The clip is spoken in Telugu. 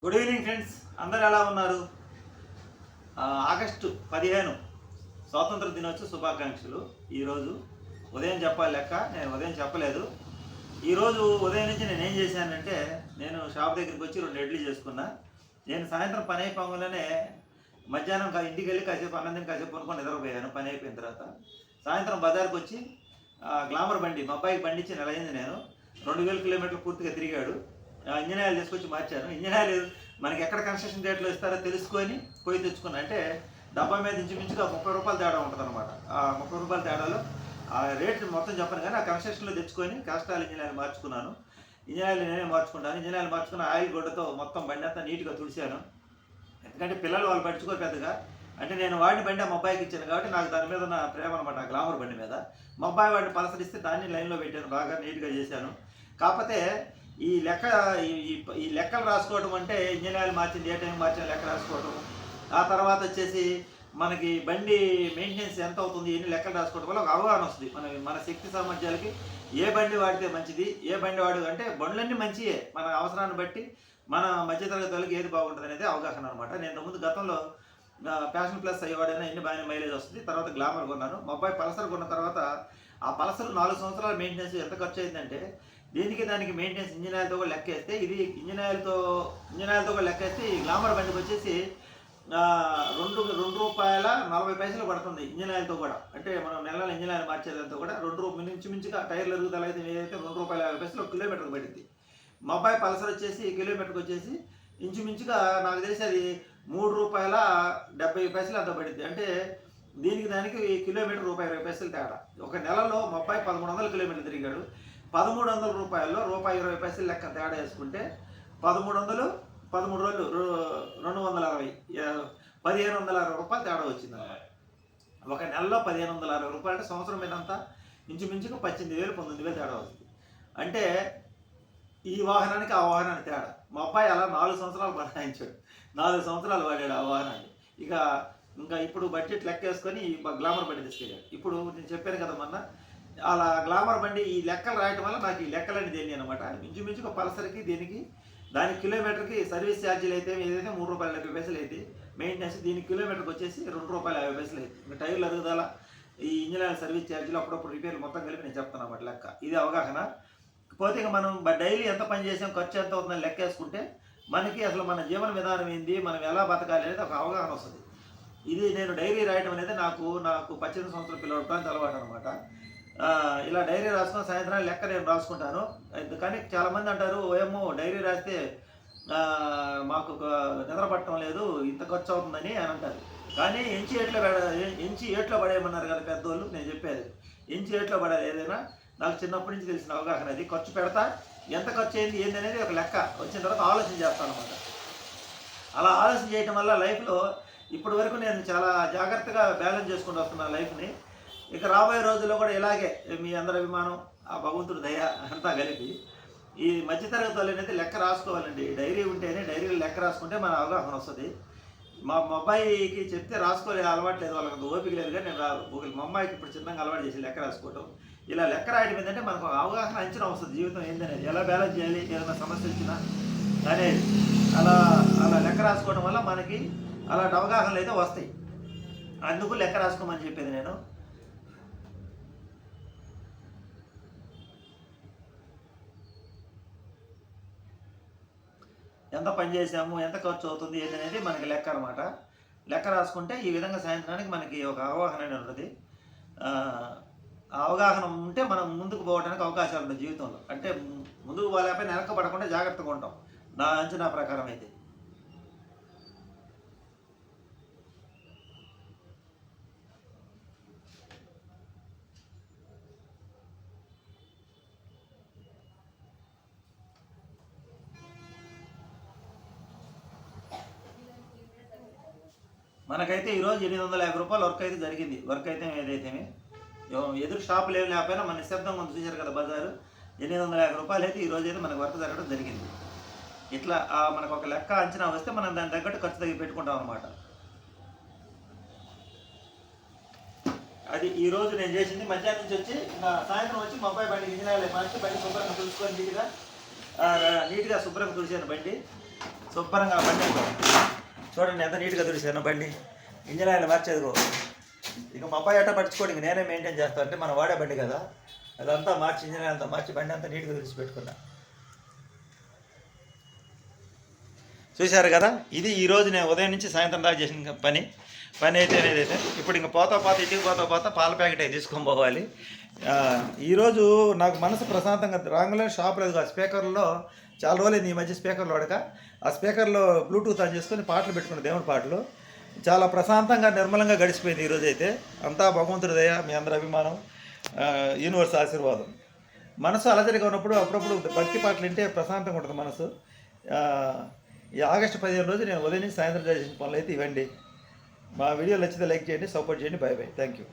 గుడ్ ఈవినింగ్ ఫ్రెండ్స్, అందరు ఎలా ఉన్నారు? ఆగస్టు 15 స్వాతంత్ర దినోత్సవ శుభాకాంక్షలు. ఈరోజు ఉదయం చెప్పాలి లెక్క, నేను ఉదయం చెప్పలేదు. ఈరోజు ఉదయం నుంచి నేను ఏం చేశానంటే, నేను షాప్ దగ్గరికి వచ్చి 2 ఇడ్లీ చేసుకున్నా. నేను సాయంత్రం పని అయిపోగానే మధ్యాహ్నం ఇంటికి వెళ్ళి కాసేపు అన్నం తిని కాసేపు కొనుక్కొని నిద్రపోయాను. పని అయిపోయిన తర్వాత సాయంత్రం బజార్కి వచ్చి గ్లామర్ బండి మా అబ్బాయికి బండి ఇచ్చి నెల అయింది. నేను 2000 కిలోమీటర్లు పూర్తిగా తిరిగాడు. ఇంజన్ ఆయిల్ తీసుకొచ్చి మార్చాను. ఇంజన్ ఆయిల్ మనకి ఎక్కడ కన్స్ట్రక్షన్ రేట్లో ఇస్తారో తెలుసుకొని పోయి తెచ్చుకున్నా. అంటే డబ్బా మీద ఇంచుమించుగా 30 రూపాయలు తేడా ఉంటుంది అనమాట. ఆ 30 రూపాయల తేడాలో ఆ రేట్ మొత్తం చెప్పను, కానీ ఆ కన్స్ట్రక్షన్లో తెచ్చుకొని కాస్ట్రాల్ ఇంజన్ ఆయిల్ మార్చుకున్నాను. ఇంజన్ ఆయిల్ నేనే మార్చుకున్నాను. ఇంజన్ ఆయిల్ మార్చుకున్న ఆయిల్ గుడ్డతో మొత్తం బండి అంతా నీట్గా తుడిచాను. ఎందుకంటే పిల్లలు వాళ్ళు పట్టించుకో పెద్దగా. అంటే నేను వాడిని బండి మా అబ్బాయికి ఇచ్చాను కాబట్టి నాకు దాని మీద ఉన్న ప్రేమ అనమాట, గ్లామర్ బండి మీద. మా అబ్బాయి వాడిని పలసరిస్తే దాన్ని లైన్లో పెట్టాను, బాగా నీట్గా చేశాను. కాకపోతే ఈ లెక్క ఈ లెక్కలు రాసుకోవడం అంటే ఇంజన్ ఆయిల్ మార్చింది, ఏ టైం మార్చిన లెక్క రాసుకోవడం. ఆ తర్వాత వచ్చేసి మనకి బండి మెయింటెనెన్స్ ఎంత అవుతుంది, ఎన్ని లెక్కలు రాసుకోవడం వల్ల ఒక అవగాహన వస్తుంది. మన శక్తి సామర్థ్యాలకి ఏ బండి వాడితే మంచిది, ఏ బండి వాడు అంటే బండ్లన్నీ మంచియే, మన అవసరాన్ని బట్టి మన మధ్యతరగతి వాళ్ళకి ఏది బాగుంటుంది అనేది అవగాహన అనమాట. నేను ముందు గతంలో ప్యాషన్ ప్లస్ అయ్యేవాడైనా ఎన్ని బాగానే మైలేజ్ వస్తుంది. తర్వాత గ్లామర్ కొన్నాను. మా అబ్బాయి పల్సర్ కొన్న తర్వాత ఆ పల్సర్ 4 సంవత్సరాల మెయింటెనెన్స్ ఎంత ఖర్చు అయిందంటే, దానికి మెయింటెనెన్స్ ఇంజిన్ ఆయిల్తో కూడా లెక్కేస్తే, ఇది ఇంజిన్ ఆయిల్తో కూడా లెక్కేస్తే ఈ గ్లామర్ బండికి వచ్చేసి ₹2.40 పడుతుంది ఇంజిన్ ఆయిల్తో కూడా. అంటే మనం నెలలో ఇంజిన్ ఆయిల్ మార్చేదంతా కూడా మించుమించుగా టైర్లు ఎరుగుదల అయితే ఏదైతే ₹2.50 కిలోమీటర్కి పడింది. మా అబ్బాయి పల్సర్ వచ్చేసి కిలోమీటర్కి వచ్చేసి ఇంచుమించుగా నాకు తెలిసి అది ₹3.70 అంత పడింది. అంటే దానికి కిలోమీటర్ ₹1.20 తేడా. ఒక నెలలో మా అబ్బాయి 1300 కిలోమీటర్లు తిరిగాడు. ₹1300లో ₹1.20 లెక్క తేడా వేసుకుంటే 1300 13 రోజులు 260 ₹1560 తేడా వచ్చింది అన్నమాట. ఒక నెలలో ₹1560 అంటే సంవత్సరం మీద అంతా ఇంచుమించుగా 18,000 19,000 తేడా వస్తుంది. అంటే ఈ వాహనానికి ఆ వాహనానికి తేడా. మా అబ్బాయి అలా 4 సంవత్సరాలు బనాయించాడు. 4 సంవత్సరాలు వాడాడు ఆ వాహనాన్ని. ఇంకా ఇప్పుడు బడ్జెట్ లెక్క వేసుకొని గ్లామర్ బండి తీసుకెళ్ళాడు. ఇప్పుడు నేను చెప్పాను కదా మొన్న, అలా గ్లామర్ బండి ఈ లెక్కలు రాయటం వల్ల నాకు ఈ లెక్కలని దేని అనమాట. ఇంచుమించుగా పల్సర్కి దానికి కిలోమీటర్కి సర్వీస్ ఛార్జీలు అయితే ఏదైతే ₹3.70 అయితే మెయింటెనెన్స్, దీనికి కిలోమీటర్కి వచ్చేసి ₹2.50 అయితే. ఇంకా టైర్లు అరుగుదల, ఈ ఇంజిన్ ఆయిల్ సర్వీస్ ఛార్జీలు, అప్పుడప్పుడు రిపేర్లు మొత్తం కలిపి నేను చెప్తాను అన్నమాట లెక్క. ఇది అవగాహన. పోతే ఇక మనం డైలీ ఎంత పని చేసాం, ఖర్చు ఎంత అవుతుందని లెక్క వేసుకుంటే మనకి అసలు మన జీవన విధానం ఏంది, మనం ఎలా బతకాలి అనేది ఒక అవగాహన వస్తుంది. ఇది నేను డైరీ రాయడం అనేది నాకు 18 సంవత్సరాల పిల్లవాడికి అలవాటు అనమాట. ఇలా డైరీ రాసుకొని సాయంత్రం లెక్క నేను రాసుకుంటాను. కానీ చాలామంది అంటారు, ఓయమ్మో డైరీ రాస్తే మాకు నిద్ర పట్టడం లేదు, ఇంత ఖర్చు అవుతుందని అని అంటారు. కానీ ఎంచి ఏట్లో పడేయమన్నారు కదా పెద్దోళ్ళు. నేను చెప్పేది ఎంచి ఏట్లో పడాలి ఏదైనా. నాకు చిన్నప్పటి నుంచి తెలిసిన అవగాహన అది. ఖర్చు పెడతా, ఎంత ఖర్చు అయింది ఏంది అనేది ఒక లెక్క వచ్చిన తర్వాత ఆలోచన చేస్తాను అనమాట. అలా ఆలోచన చేయటం వల్ల లైఫ్లో ఇప్పటి వరకు నేను చాలా జాగ్రత్తగా బ్యాలెన్స్ చేసుకుంటూ వస్తున్నాను లైఫ్ని. ఇక రాబోయే రోజుల్లో కూడా ఇలాగే మీ అందరి అభిమానం, ఆ భగవంతుడి దయ అంతా కలిపి ఈ మధ్యతరగతి వాళ్ళు అనేది లెక్క రాసుకోవాలండి. డైరీ ఉంటేనే, డైరీలో లెక్క రాసుకుంటే మన అవగాహన వస్తుంది. మా అబ్బాయికి చెప్తే రాసుకోలే అలవాటు లేదు, వాళ్ళకి ఓపిక లేదు. కానీ నేను మా అమ్మాయికి ఇప్పుడు చిన్నగా అలవాటు చేసి లెక్క రాసుకోవడం. ఇలా లెక్క రాయడం ఏంటంటే మనకు అవగాహన అంచనా వస్తుంది, జీవితం ఏందనేది, ఎలా బ్యాలెన్స్ చేయాలి, ఏదైనా సమస్య వచ్చినా అనేది. అలా లెక్క రాసుకోవడం వల్ల మనకి అలాంటి అవగాహనలు అయితే వస్తాయి. అందుకు లెక్క రాసుకోమని చెప్పేది నేను. ఎంత పని చేసాము, ఎంత ఖర్చు అవుతుంది ఏంటనేది మనకి లెక్క అనమాట. లెక్క రాసుకుంటే ఈ విధంగా సాయంత్రానికి మనకి ఒక అవగాహన అనేది ఉంటుంది. ఆ అవగాహన ఉంటే మనం ముందుకు పోవడానికి అవకాశాలు ఉంటాయి జీవితంలో. అంటే ముందుకు పోలేకపోయినా వెనకబడకుండా జాగ్రత్తగా ఉంటాం, నా అంచనా ప్రకారం అయితే. మనకైతే ఈరోజు ₹850 వర్క్ అయితే జరిగింది. వర్క్ అయితే ఏదైతేనే ఎదురు షాపులు ఏమి లేకపోయినా మన నిశ్శబ్దంగా ఉంది, చూశారు కదా బజారు. ₹850 అయితే ఈరోజు అయితే మనకు వర్క్ జరగడం జరిగింది. ఇట్లా మనకు ఒక లెక్క అంచనా వస్తే మనం దాని తగ్గట్టు ఖర్చు తగ్గి పెట్టుకుంటాం అనమాట. అది ఈరోజు నేను చేసింది. మధ్యాహ్నం నుంచి వచ్చి సాయంత్రం వచ్చి మా అబ్బాయి బండి ఇంజిన్ ఆయిల్ మార్చి బండి శుభ్రంగా తుడుచుకొని నీట్గా శుభ్రంగా తుడిచాను బండి. శుభ్రంగా బండి అనుకో. చూడండి ఎంత నీట్గా తుడిచాను బండి. ఇంజన్ ఆయిల్ మార్చేదిగో. ఇక మా అబ్బాయి అట్టా పట్టించుకోండి, ఇంక నేనే మెయింటైన్ చేస్తాను. అంటే మనం వాడే బండి కదా, అదంతా మార్చి ఇంజన్ ఆయిల్ అంతా మార్చి బండి అంతా నీట్గా తుడిచి పెట్టుకున్నా. చూశారు కదా, ఇది ఈరోజు నేను ఉదయం నుంచి సాయంత్రం దాకా చేసిన పని అయితే ఏదైతే. ఇప్పుడు ఇంక పోతా ఇంటికి పోతా పాల ప్యాకెట్ అయితే తీసుకొని పోవాలి. ఈరోజు నాకు మనసు ప్రశాంతంగా రాంగులే షాప్లో ఆ స్పీకర్లో చాలా రోజులు ఈ మధ్య స్పీకర్లో వాడక ఆ స్పీకర్లో బ్లూటూత్ ఆన్ చేసుకొని పాటలు పెట్టుకున్న దేవుడి పాటలు చాలా ప్రశాంతంగా నిర్మలంగా గడిచిపోయింది ఈరోజు అయితే. అంతా భగవంతుడి దయ, మీ అందరి అభిమానం, యూనివర్స్ ఆశీర్వాదం. మనసు అలజడిగా ఉన్నప్పుడు అప్పుడప్పుడు భక్తి పాటలు వింటే ప్రశాంతంగా ఉంటుంది మనసు. ఈ ఆగస్టు 15 రోజు నేను ఉదయం నుంచి సాయంత్రం చేసిన పనులు అయితే ఇవ్వండి. మా వీడియో నచ్చితే లైక్ చేయండి, సపోర్ట్ చేయండి. By by, thank you.